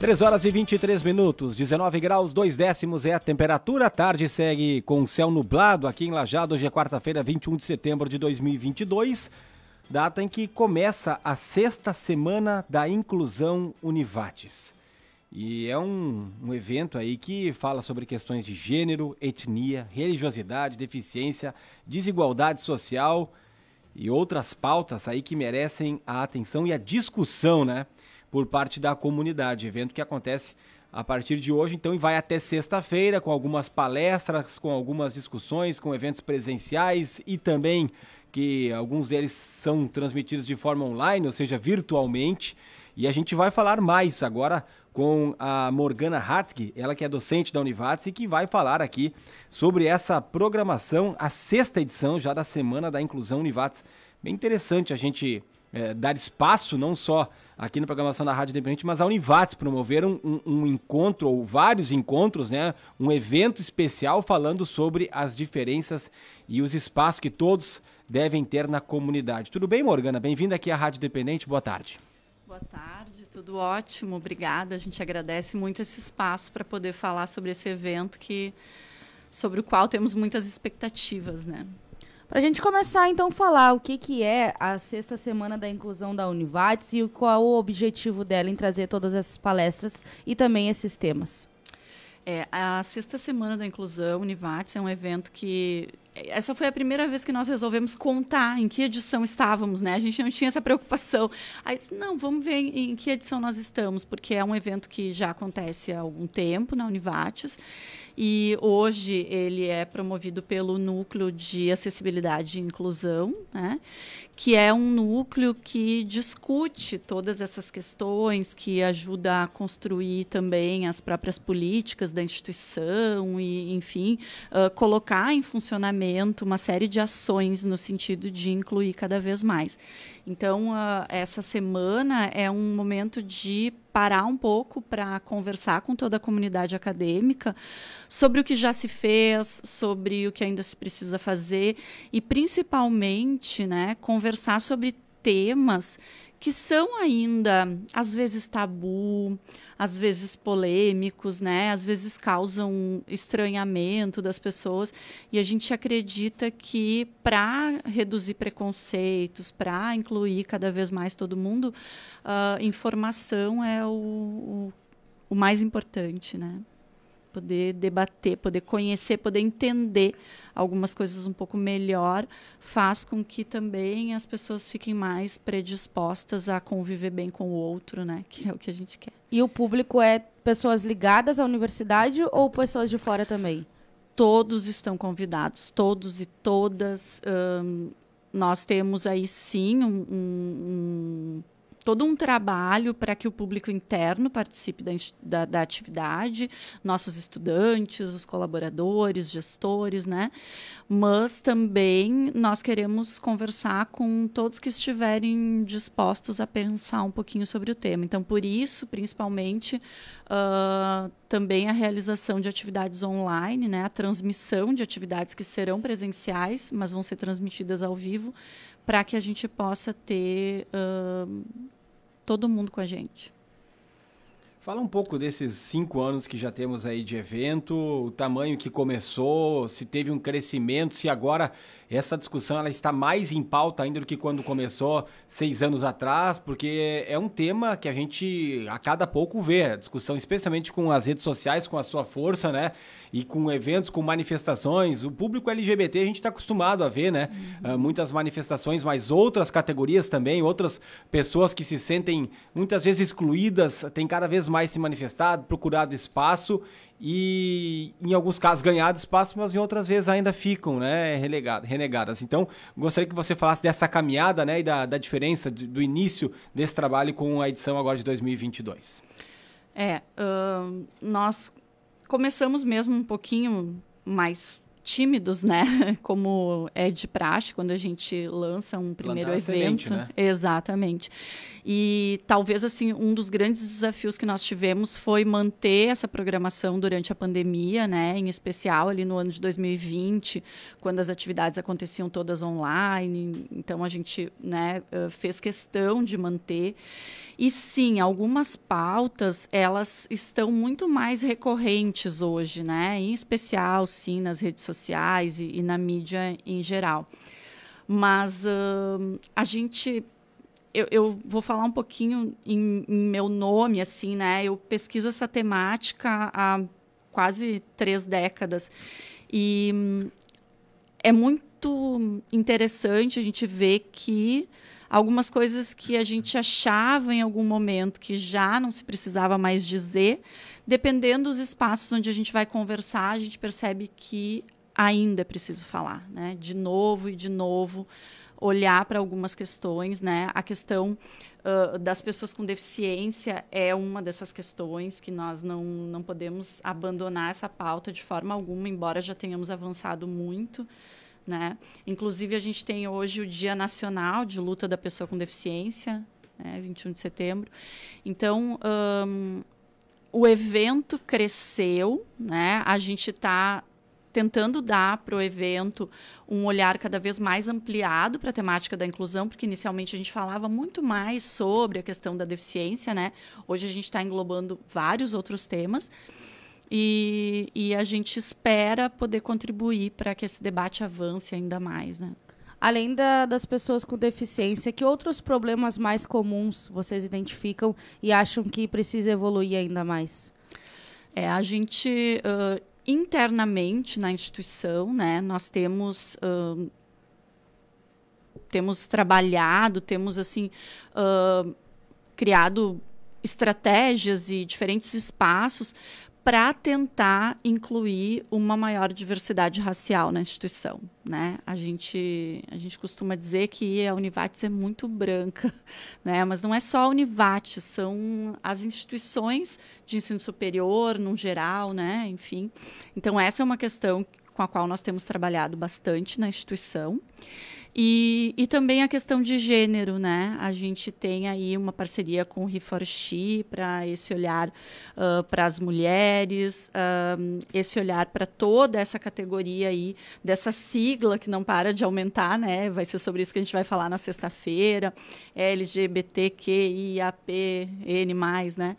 3 horas e 23 minutos, 19 graus, 2 décimos é a temperatura. A tarde segue com céu nublado aqui em Lajeado. Hoje é quarta-feira, 21 de setembro de 2022, data em que começa a 6ª semana da inclusão Univates. E é um evento aí que fala sobre questões de gênero, etnia, religiosidade, deficiência, desigualdade social e outras pautas aí que merecem a atenção e a discussão, né, por parte da comunidade. Evento que acontece a partir de hoje, então, e vai até sexta-feira, com algumas palestras, com algumas discussões, com eventos presenciais e também que alguns deles são transmitidos de forma online, ou seja, virtualmente. E a gente vai falar mais agora com a Morgana Hatzky, ela que é docente da Univates e que vai falar aqui sobre essa programação, a 6ª edição já da Semana da Inclusão Univates. Bem interessante a gente dar espaço, não só aqui na programação da Rádio Independente, mas a Univates promoveram um encontro, ou vários encontros, né? Um evento especial falando sobre as diferenças e os espaços que todos devem ter na comunidade. Tudo bem, Morgana? Bem-vinda aqui à Rádio Independente, boa tarde. Boa tarde, tudo ótimo, obrigada. A gente agradece muito esse espaço para poder falar sobre esse evento sobre o qual temos muitas expectativas, né? Para a gente começar, então, a falar o que é a 6ª Semana da Inclusão da Univates e qual o objetivo dela em trazer todas essas palestras e também esses temas. A 6ª Semana da Inclusão Univates é um evento que... Essa foi a primeira vez que nós resolvemos contar em que edição estávamos, né? A gente não tinha essa preocupação. Aí, não, vamos ver em que edição nós estamos, porque é um evento que já acontece há algum tempo na Univates. E hoje ele é promovido pelo Núcleo de Acessibilidade e Inclusão, né? Que é um núcleo que discute todas essas questões, que ajuda a construir também as próprias políticas da instituição e, enfim, colocar em funcionamento uma série de ações no sentido de incluir cada vez mais. Então, essa semana é um momento de parar um pouco para conversar com toda a comunidade acadêmica sobre o que já se fez, sobre o que ainda se precisa fazer e, principalmente, né, conversar sobre temas que são ainda, às vezes, tabu, às vezes polêmicos, né? Às vezes causam estranhamento das pessoas. E a gente acredita que, para reduzir preconceitos, para incluir cada vez mais todo mundo, informação é o mais importante, né? Poder debater, poder conhecer, poder entender algumas coisas um pouco melhor, faz com que também as pessoas fiquem mais predispostas a conviver bem com o outro, né? Que é o que a gente quer. E o público é pessoas ligadas à universidade ou pessoas de fora também? Todos estão convidados, todos e todas. Nós temos aí, sim, todo um trabalho para que o público interno participe da atividade, nossos estudantes, os colaboradores, gestores, né? Mas também nós queremos conversar com todos que estiverem dispostos a pensar um pouquinho sobre o tema. Então, por isso, principalmente, também a realização de atividades online, né? A transmissão de atividades que serão presenciais, mas vão ser transmitidas ao vivo, para que a gente possa ter todo mundo com a gente. Fala um pouco desses 5 anos que já temos aí de evento, o tamanho que começou, se teve um crescimento, se agora essa discussão ela está mais em pauta ainda do que quando começou 6 anos atrás, porque é um tema que a gente a cada pouco vê, a discussão, especialmente com as redes sociais, com a sua força, né? E com eventos, com manifestações. O público LGBT a gente está acostumado a ver, né? Muitas manifestações, mas outras categorias também, outras pessoas que se sentem muitas vezes excluídas, têm cada vez mais se manifestado, procurado espaço e, em alguns casos, ganhado espaço, mas em outras vezes ainda ficam, né, renegadas. Então, gostaria que você falasse dessa caminhada, né, e da diferença do início desse trabalho com a edição agora de 2022. Nós começamos mesmo um pouquinho mais tímidos, né? Como é de praxe quando a gente lança um primeiro evento. Semente, né? Exatamente. E talvez assim um dos grandes desafios que nós tivemos foi manter essa programação durante a pandemia, né? Em especial ali no ano de 2020, quando as atividades aconteciam todas online. Então a gente, né, fez questão de manter. E sim, algumas pautas, elas estão muito mais recorrentes hoje, né? Em especial, sim, nas redes sociais e na mídia em geral. Mas a gente... Eu vou falar um pouquinho em meu nome, assim, né? Eu pesquiso essa temática há quase 3 décadas. E é muito interessante a gente ver que algumas coisas que a gente achava em algum momento que já não se precisava mais dizer, dependendo dos espaços onde a gente vai conversar, a gente percebe que ainda é preciso falar, né? De novo, olhar para algumas questões, né? A questão das pessoas com deficiência é uma dessas questões que nós não podemos abandonar essa pauta de forma alguma, embora já tenhamos avançado muito, né? Inclusive, a gente tem hoje o Dia Nacional de Luta da Pessoa com Deficiência, né? 21 de setembro. Então, o evento cresceu, né? A gente está tentando dar para o evento um olhar cada vez mais ampliado para a temática da inclusão, porque inicialmente a gente falava muito mais sobre a questão da deficiência, né? Hoje a gente está englobando vários outros temas. E a gente espera poder contribuir para que esse debate avance ainda mais, né? Além das pessoas com deficiência, que outros problemas mais comuns vocês identificam e acham que precisa evoluir ainda mais? A gente, internamente na instituição, né, nós temos trabalhado, temos assim, criado estratégias e diferentes espaços para tentar incluir uma maior diversidade racial na instituição, né? A gente costuma dizer que a Univates é muito branca, né? Mas não é só a Univates, são as instituições de ensino superior, no geral, né? Enfim, então essa é uma questão com a qual nós temos trabalhado bastante na instituição. E também a questão de gênero, né? A gente tem aí uma parceria com o He4She para esse olhar para as mulheres, esse olhar para toda essa categoria aí, dessa sigla que não para de aumentar, né? Vai ser sobre isso que a gente vai falar na sexta-feira, LGBTQIAPN+, né?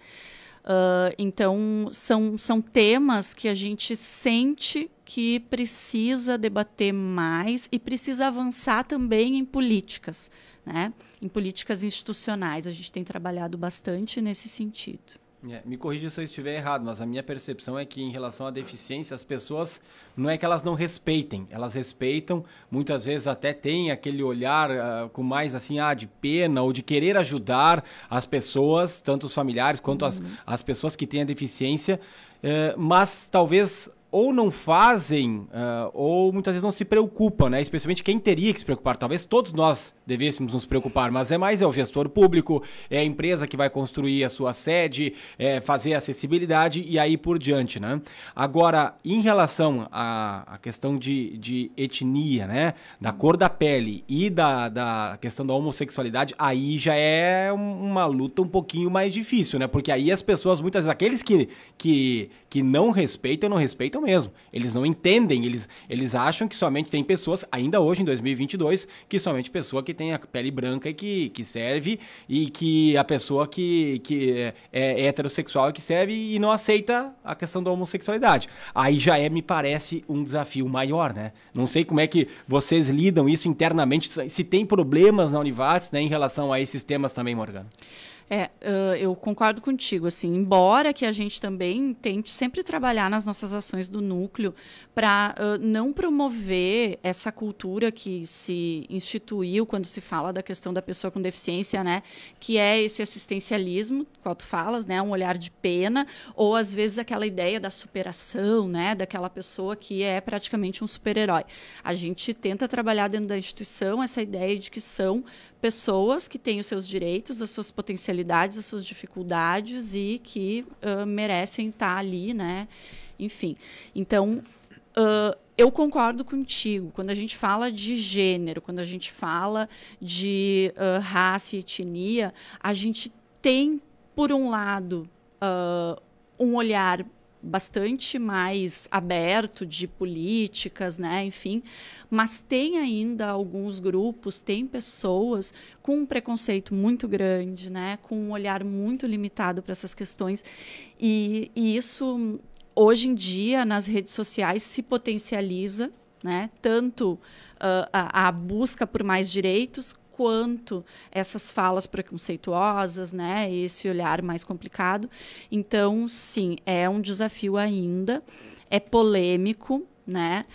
Então, são temas que a gente sente que precisa debater mais e precisa avançar também em políticas, né? Em políticas institucionais. A gente tem trabalhado bastante nesse sentido. Me corrija se eu estiver errado, mas a minha percepção é que em relação à deficiência, as pessoas, não é que elas não respeitem, elas respeitam, muitas vezes até têm aquele olhar com mais assim, de pena ou de querer ajudar as pessoas, tanto os familiares quanto as pessoas que têm a deficiência, mas talvez ou não fazem, ou muitas vezes não se preocupam, né? Especialmente quem teria que se preocupar. Talvez todos nós devêssemos nos preocupar, mas é o gestor público, é a empresa que vai construir a sua sede, fazer acessibilidade e aí por diante, né? Agora, em relação à questão de etnia, né? Da cor da pele e da questão da homossexualidade, aí já é uma luta um pouquinho mais difícil, né? Porque aí as pessoas, muitas vezes, aqueles que não respeitam mesmo. Eles não entendem, eles acham que somente tem pessoas, ainda hoje em 2022, que somente pessoa que tem a pele branca e que serve, e que a pessoa que é heterossexual que serve e não aceita a questão da homossexualidade. Aí já me parece um desafio maior, né? Não sei como é que vocês lidam isso internamente, se tem problemas na Univates, né, em relação a esses temas também, Morgana. Eu concordo contigo, assim, embora que a gente também tente sempre trabalhar nas nossas ações do núcleo para não promover essa cultura que se instituiu quando se fala da questão da pessoa com deficiência, né, que é esse assistencialismo, qual tu falas, né, um olhar de pena, ou às vezes aquela ideia da superação, né, daquela pessoa que é praticamente um super-herói. A gente tenta trabalhar dentro da instituição essa ideia de que são pessoas que têm os seus direitos, as suas potencialidades, as suas dificuldades e que merecem estar ali, né? Enfim, então eu concordo contigo. Quando a gente fala de gênero, quando a gente fala de raça e etnia, a gente tem, por um lado, um olhar bastante mais aberto de políticas, né? Enfim, mas tem ainda alguns grupos, tem pessoas com um preconceito muito grande, né? Com um olhar muito limitado para essas questões, e isso hoje em dia nas redes sociais se potencializa, né? Tanto a busca por mais direitos, quanto essas falas preconceituosas, né? Esse olhar mais complicado. Então, sim, é um desafio ainda, é polêmico, né?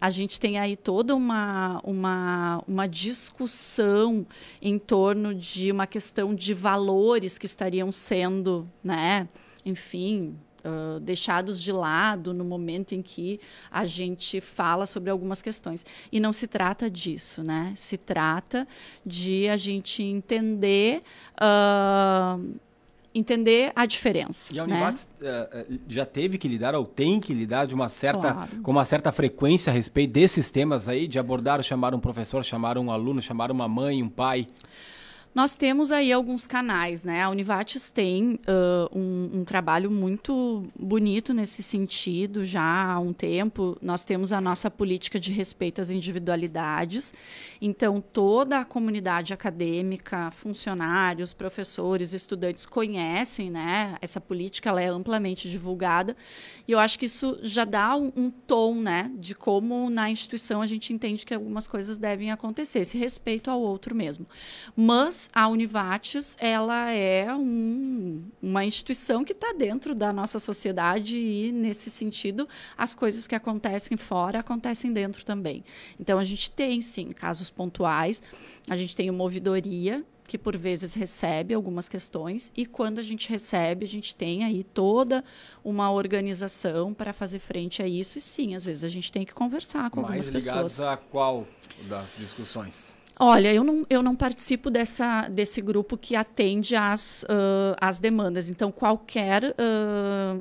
A gente tem aí toda uma discussão em torno de uma questão de valores que estariam sendo, né? Enfim, deixados de lado no momento em que a gente fala sobre algumas questões. E não se trata disso, né? Se trata de a gente entender a diferença. E a Univates, né? Já teve que lidar ou tem que lidar com uma certa frequência a respeito desses temas aí, de abordar, chamar um professor, chamar um aluno, chamar uma mãe, um pai? Nós temos aí alguns canais, né? A Univates tem um trabalho muito bonito nesse sentido já há um tempo. Nós temos a nossa política de respeito às individualidades. Então, toda a comunidade acadêmica, funcionários, professores, estudantes conhecem, né? Essa política, ela é amplamente divulgada. E eu acho que isso já dá um tom, né? De como na instituição a gente entende que algumas coisas devem acontecer. Esse respeito ao outro mesmo. Mas a Univates, ela é uma instituição que está dentro da nossa sociedade e, nesse sentido, as coisas que acontecem fora acontecem dentro também. Então, a gente tem, sim, casos pontuais. A gente tem uma ouvidoria que, por vezes, recebe algumas questões e, quando a gente recebe, a gente tem aí toda uma organização para fazer frente a isso. E, sim, às vezes, a gente tem que conversar com algumas pessoas. Mais ligados a qual das discussões? Olha, eu não participo desse grupo que atende às demandas. Então, qualquer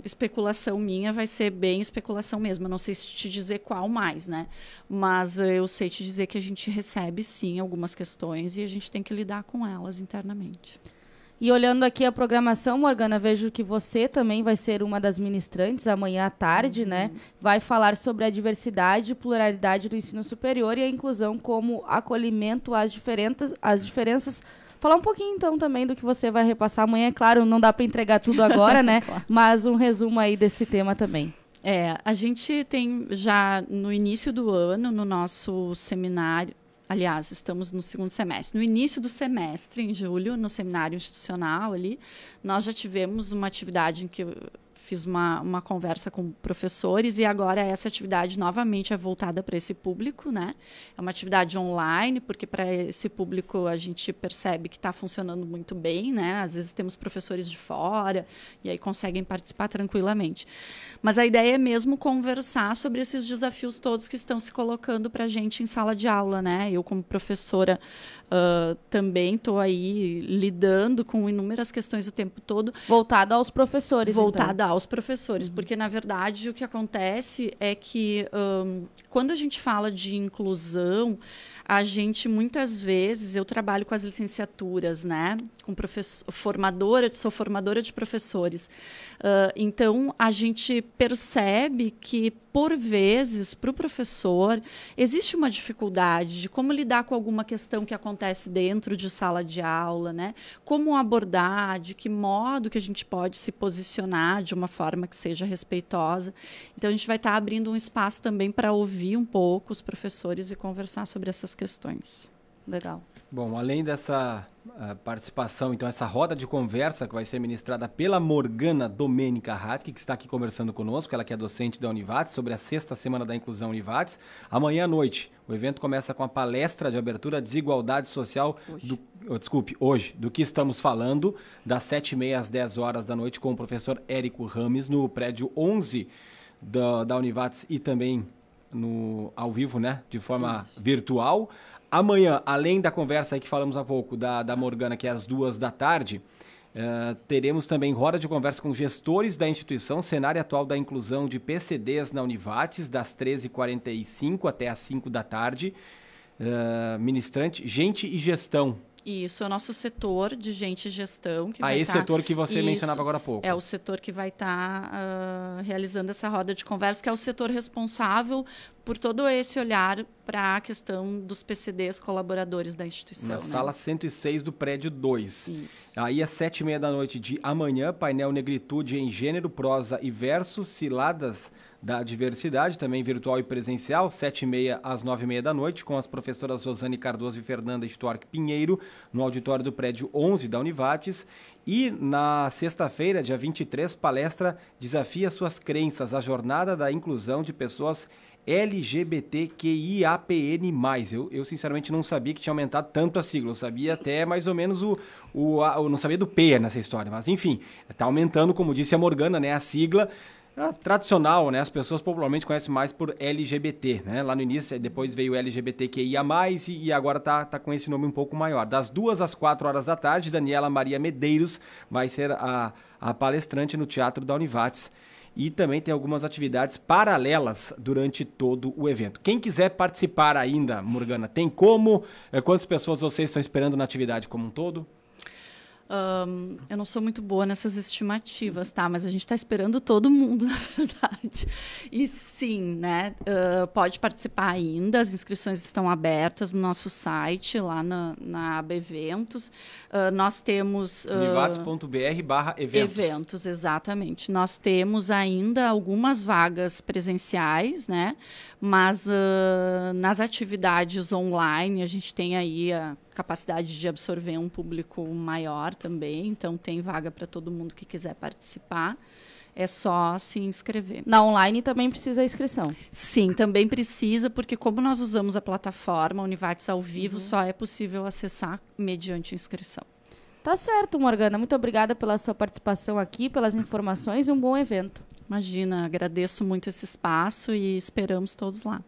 especulação minha vai ser bem especulação mesmo. Eu não sei te dizer qual mais, né? Mas eu sei te dizer que a gente recebe, sim, algumas questões e a gente tem que lidar com elas internamente. E olhando aqui a programação, Morgana, vejo que você também vai ser uma das ministrantes amanhã à tarde, né? Vai falar sobre a diversidade e pluralidade do ensino superior e a inclusão como acolhimento às diferenças. Falar um pouquinho, então, também do que você vai repassar amanhã. Claro, não dá para entregar tudo agora, né? Claro. Mas um resumo aí desse tema também. A gente tem já no início do ano, no nosso seminário, aliás, estamos no segundo semestre. No início do semestre, em julho, no seminário institucional ali, nós já tivemos uma atividade em que eu fiz uma conversa com professores e agora essa atividade novamente é voltada para esse público, né? É uma atividade online, porque para esse público a gente percebe que está funcionando muito bem, né? Às vezes temos professores de fora e aí conseguem participar tranquilamente. Mas a ideia é mesmo conversar sobre esses desafios todos que estão se colocando para a gente em sala de aula, né? Eu, como professora, também estou aí lidando com inúmeras questões o tempo todo. Voltado aos professores, aos professores, porque, na verdade, o que acontece é que, quando a gente fala de inclusão, a gente, muitas vezes, eu trabalho com as licenciaturas, né? Sou formadora de professores. Então, a gente percebe que, por vezes, para o professor, existe uma dificuldade de como lidar com alguma questão que acontece dentro de sala de aula, né? Como abordar, de que modo que a gente pode se posicionar de uma forma que seja respeitosa. Então, a gente vai estar abrindo um espaço também para ouvir um pouco os professores e conversar sobre essas questões. Legal. Bom, além dessa participação, então, essa roda de conversa que vai ser ministrada pela Morgana Domênica Radke, que está aqui conversando conosco, ela que é docente da Univates, sobre a 6ª Semana da Inclusão Univates. Amanhã à noite, o evento começa com a palestra de abertura à desigualdade social, hoje, do que estamos falando, das 7h30 às 10 horas da noite, com o professor Érico Rames, no prédio 11 da Univates e também ao vivo, né, de forma virtual. Amanhã, além da conversa aí que falamos há pouco da Morgana, que é às 14h, Teremos também roda de conversa com gestores da instituição, cenário atual da inclusão de PCDs na Univates, das 13h45 até as 5 da tarde. Ministrante, gente e gestão. Isso, é o nosso setor de gente e gestão. Que vai esse setor que você mencionava agora há pouco. É o setor que vai estar realizando essa roda de conversa, que é o setor responsável por todo esse olhar para a questão dos PCDs colaboradores da instituição. Na sala 106 do prédio 2. Isso. Aí às 7h30 da noite de amanhã, painel Negritude em Gênero, Prosa e Versos, Ciladas da Diversidade, também virtual e presencial, 7h30 às 9h30 da noite, com as professoras Rosane Cardoso e Fernanda Stuark Pinheiro, no auditório do prédio 11 da Univates. E na sexta-feira, dia 23, palestra Desafia Suas Crenças, a jornada da inclusão de pessoas LGBTQIAPN+. Eu sinceramente não sabia que tinha aumentado tanto a sigla. Eu sabia até mais ou menos eu não sabia do P nessa história. Mas enfim, está aumentando, como disse a Morgana, né, a sigla tradicional, né? As pessoas popularmente conhecem mais por LGBT, né? Lá no início, depois veio LGBTQIA+, e agora tá com esse nome um pouco maior. Das 2 às 4 horas da tarde, Daniela Maria Medeiros vai ser a palestrante no Teatro da Univates. E também tem algumas atividades paralelas durante todo o evento. Quem quiser participar ainda, Morgana, tem como? Quantas pessoas vocês estão esperando na atividade como um todo? Eu não sou muito boa nessas estimativas, tá? Mas a gente está esperando todo mundo, na verdade. E sim, né? Pode participar ainda. As inscrições estão abertas no nosso site, lá na aba Eventos. Nós temos... univates.br/eventos. Eventos, exatamente. Nós temos ainda algumas vagas presenciais, né? Mas nas atividades online, a gente tem aí a capacidade de absorver um público maior também, então tem vaga para todo mundo que quiser participar. É só se inscrever. Na online também precisa inscrição? Sim, também precisa, porque como nós usamos a plataforma Univates ao vivo, só é possível acessar mediante inscrição. Tá certo, Morgana. Muito obrigada pela sua participação aqui, pelas informações e um bom evento. Imagina, agradeço muito esse espaço e esperamos todos lá.